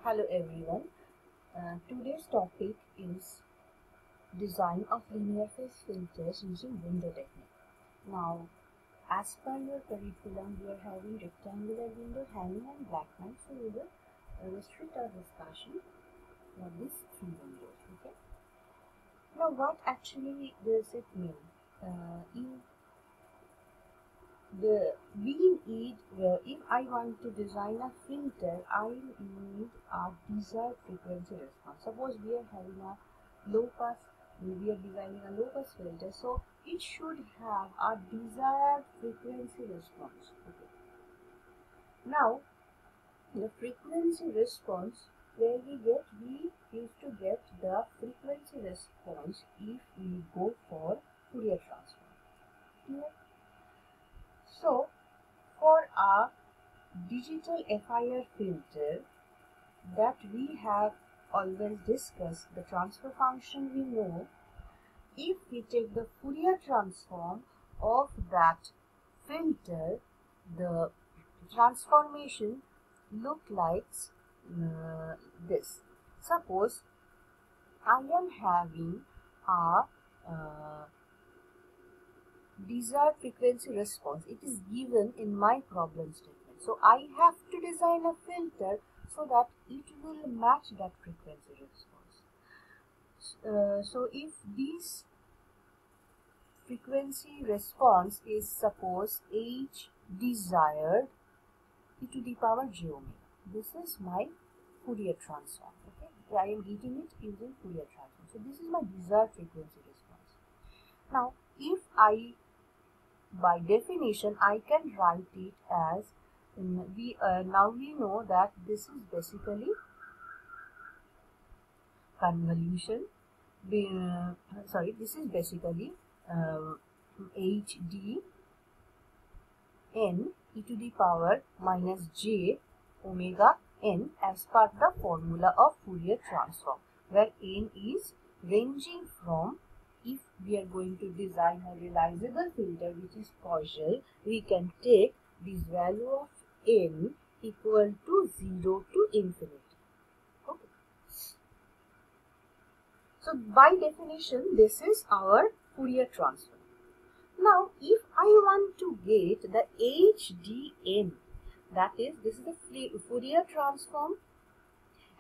Hello everyone. Today's topic is design of linear phase filters using window technique. Now, as per your curriculum, we are having rectangular window, hanging and Blackman, so we will restrict our discussion for these three windows. Okay. Now, what actually does it mean? If I want to design a filter, I need a desired frequency response. Suppose we are having a low pass, we are designing a low pass filter, so it should have a desired frequency response. Okay. Now, the frequency response, where we used to get the frequency response if we go for Fourier transform. Clear? So, for a digital FIR filter that we have always discussed, the transfer function we know, if we take the Fourier transform of that filter, the transformation look like this. Suppose I am having a desired frequency response. It is given in my problem statement. So I have to design a filter so that it will match that frequency response. So if this frequency response is suppose H desired e to the power j omega. This is my Fourier transform. Okay, I am getting it using Fourier transform. So this is my desired frequency response. Now, if by definition, I can write it as now we know that this is basically convolution. This is basically HD n e to the power minus j omega n as per the formula of Fourier transform, where n is ranging from, if we are going to design a realizable filter which is causal, we can take this value of n equal to 0 to infinity. Okay. So by definition, this is our Fourier transform. Now, if I want to get the HDN, that is, this is the Fourier transform,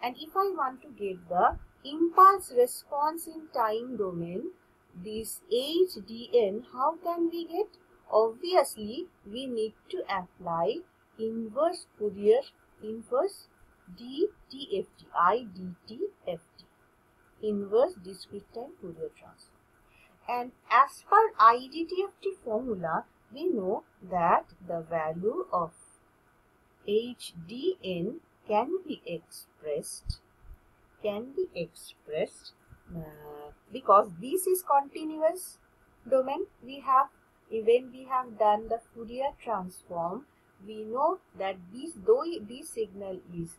and if I want to get the impulse response in time domain, this HDN, how can we get? Obviously, we need to apply inverse Fourier, inverse DTFT, IDTFT, inverse discrete time Fourier transform. And as per IDTFT formula, we know that the value of HDN can be expressed because this is continuous domain. When we have done the Fourier transform, we know that though this signal is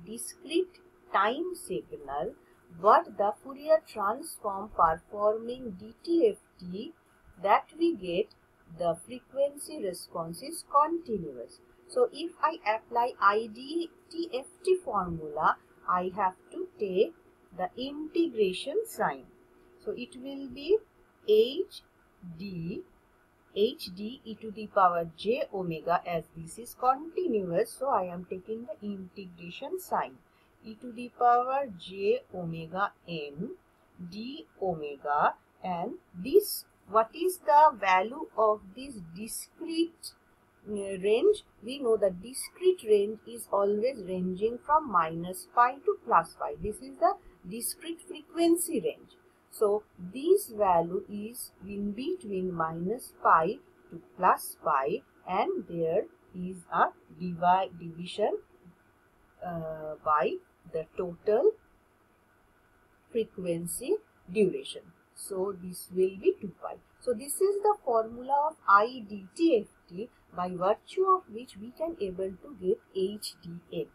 discrete time signal, but the Fourier transform performing DTFT, that we get the frequency response is continuous. So if I apply IDTFT formula, I have to take the integration sign. So it will be HD e to the power j omega, as this is continuous, so I am taking the integration sign, e to the power j omega n d omega, and this, what is the value of this discrete range? We know that discrete range is always ranging from minus pi to plus pi. This is the discrete frequency range. So this value is in between minus pi to plus pi, and there is a division by the total frequency duration. So this will be 2 pi. So this is the formula of IDTFT, by virtue of which we can able to get HDN.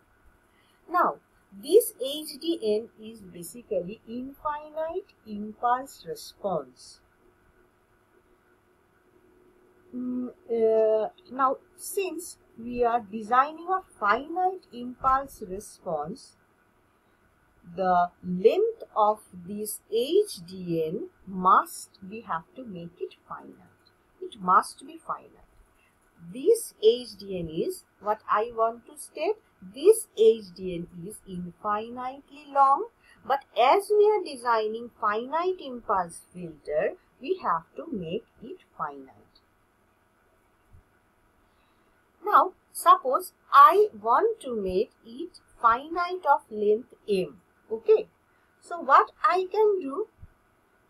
Now, this HDN is basically infinite impulse response. now since we are designing a finite impulse response, the length of this HDN we have to make it finite. It must be finite. This HDN is what I want to state. This HDN is infinitely long, but as we are designing finite impulse filter, we have to make it finite. Now, suppose I want to make it finite of length m. Okay. So, what I can do,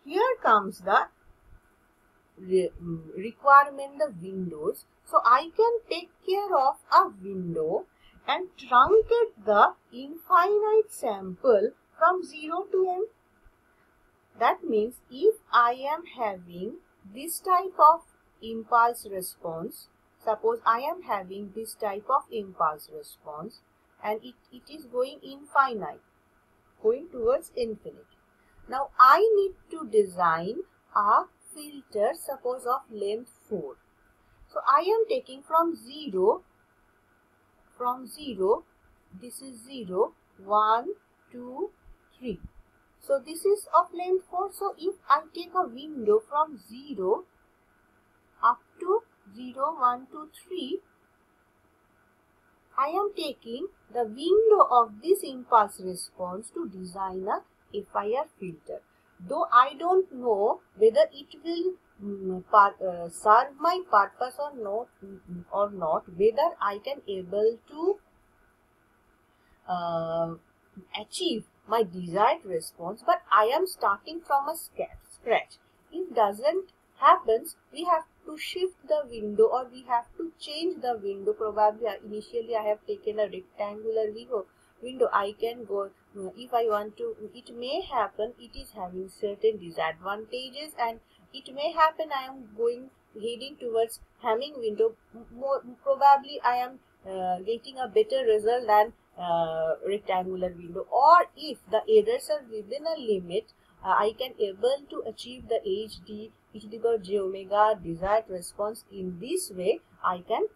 here comes the requirement, the windows. So, I can take care of a window and truncate the infinite sample from 0 to m. That means, if I am having this type of impulse response, suppose I am having this type of impulse response and it is going infinite, going towards infinity. Now I need to design a filter, suppose of length 4. So I am taking from 0, this is 0, 1, 2, 3. So this is of length 4. So if I take a window from 0 up to 0, 1, 2, 3, I am taking the window of this impulse response to design a FIR filter. Though I don't know whether it will serve my purpose or not, whether I can able to achieve my desired response, but I am starting from a scratch. If doesn't happens, we have to shift the window or we have to change the window. Probably initially I have taken a rectangular window. I can go, if I want to, it may happen it is having certain disadvantages, and it may happen I am heading towards Hamming window. More probably I am getting a better result than rectangular window, or if the errors are within a limit, I can able to achieve the HD e⁻j⍵ desired response. In this way I can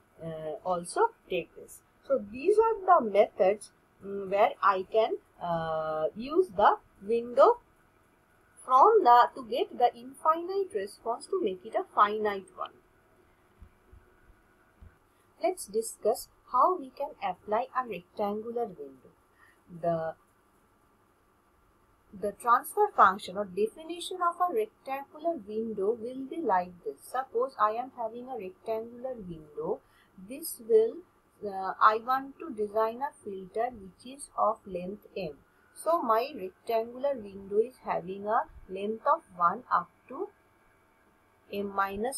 also take this. So these are the methods where I can use the window from to get the infinite response to make it a finite one. Let's discuss how we can apply a rectangular window. The transfer function or definition of a rectangular window will be like this. Suppose I am having a rectangular window. This will, I want to design a filter which is of length m. So my rectangular window is having a length of 1 up to m-1.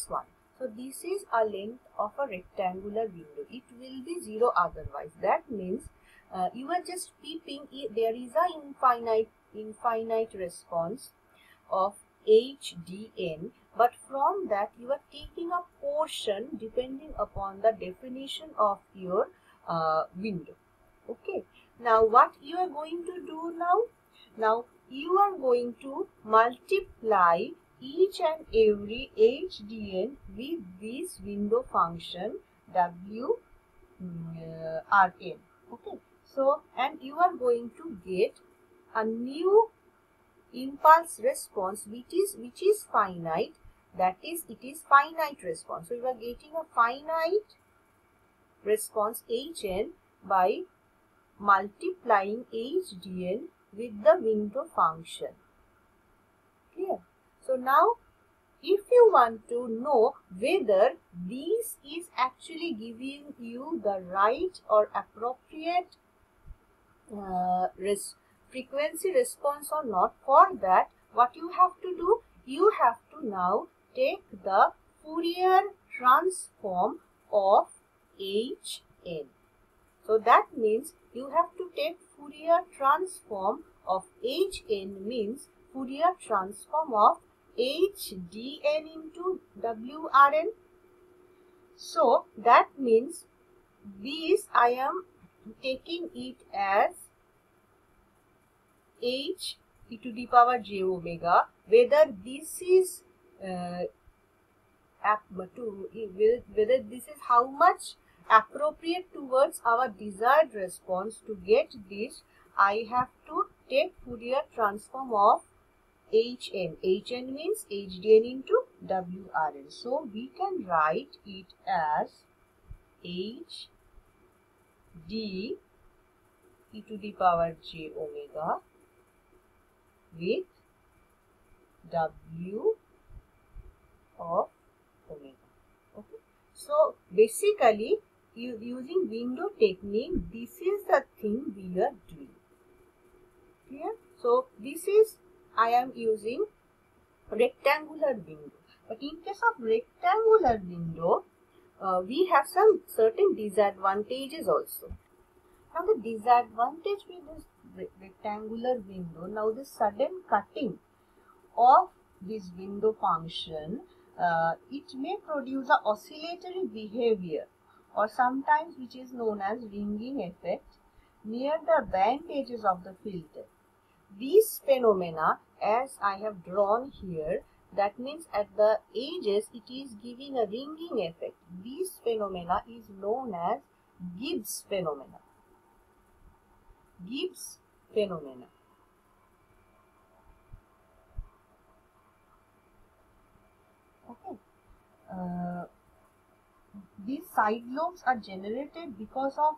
So this is a length of a rectangular window. It will be 0 otherwise. That means you are just peeping, there is a infinite response of HDN, but from that you are taking a portion depending upon the definition of your window. Okay. Now what you are going to do now? Now you are going to multiply each and every HDN with this window function WRN. Okay. So, and you are going to get a new impulse response which is finite, that is, it is finite response. So you are getting a finite response HN by multiplying HDN with the window function. Clear? So now if you want to know whether this is actually giving you the right or appropriate frequency response or not, for that what you have to do, you have to now take the Fourier transform of HN. So that means you have to take Fourier transform of HN, means Fourier transform of HDN into WRN. So that means this I am taking it as H e⁻j⍵, whether this is whether this is how much appropriate towards our desired response. To get this, I have to take Fourier transform of Hn. Hn means Hdn into Wrn. So we can write it as H d e to the power j omega with W of omega. Okay. So basically, using window technique, this is the thing we are doing. Clear? So this is, I am using rectangular window. But in case of rectangular window, we have some certain disadvantages also. Now the disadvantage with this rectangular window, now the sudden cutting of this window function, it may produce a oscillatory behavior, or sometimes which is known as ringing effect, near the band edges of the filter. These phenomena, as I have drawn here, that means at the edges it is giving a ringing effect. This phenomena is known as Gibbs phenomena. Gibbs phenomena. Okay. These side lobes are generated because of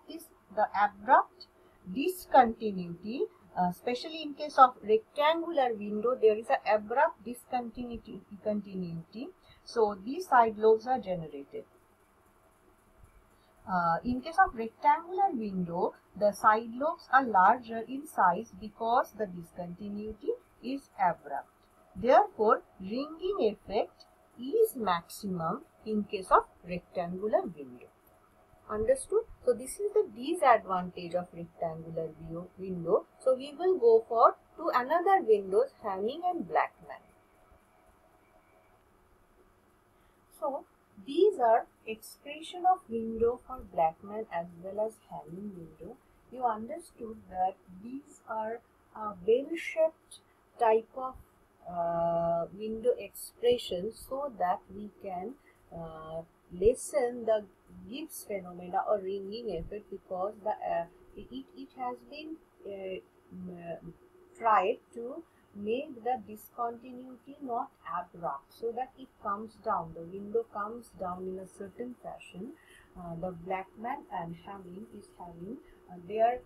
the abrupt discontinuity. Especially in case of rectangular window, there is an abrupt discontinuity. So these side lobes are generated. In case of rectangular window, the side lobes are larger in size because the discontinuity is abrupt. Therefore, ringing effect is maximum in case of rectangular window. Understood? So this is the disadvantage of rectangular window. So we will go for to another windows, Hamming and Blackman. So these are expression of window for Blackman as well as Hamming window. You understood that these are a bell-shaped type of window expression, so that we can lessen the Gibbs phenomena or ringing effect, because it has been tried to make the discontinuity not abrupt, so that it comes down, the window comes down in a certain fashion. The Blackman and Hamming is having their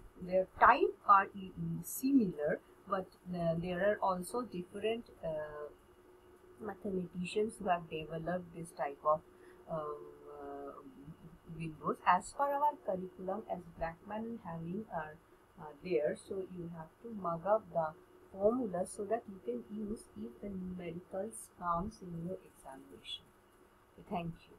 type are similar, but there are also different mathematicians who have developed this type of windows. As per our curriculum, as Blackman and Hamming are there, so you have to mug up the formula so that you can use if the numericals comes in your examination. Thank you.